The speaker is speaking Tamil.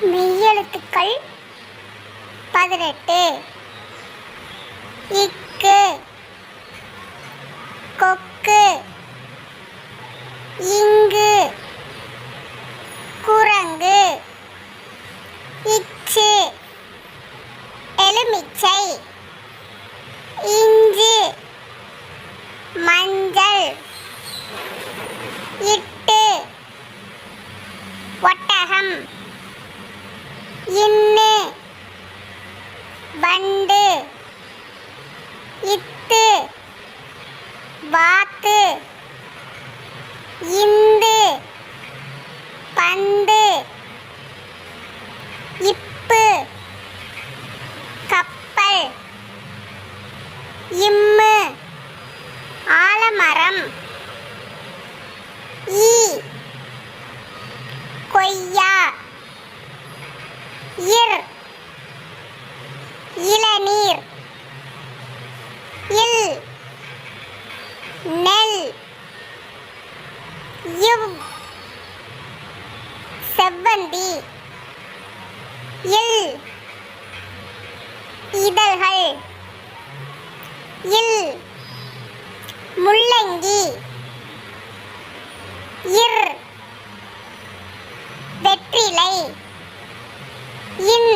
மெய்யெழுத்துக்கள் 18. இக்கு, கொக்கு, இங்கு, குரங்கு, இச்சு, எலுமிச்சை, இஞ்சு, மஞ்சள், இட்டு, ஒட்டகம், இன்னு, வண்டு, இத்து, வாத்து, இந்து, பந்து, இப்பு, கப்பல், இம்மு, ஆலமரம், ஈ, கொய்யா, இர், இளநீர், இல், நெல், இவ், செவ்வந்தி, இல், இதழ்கள், இல், முள்ளங்கி, இர், வெற்றிலை, இன்,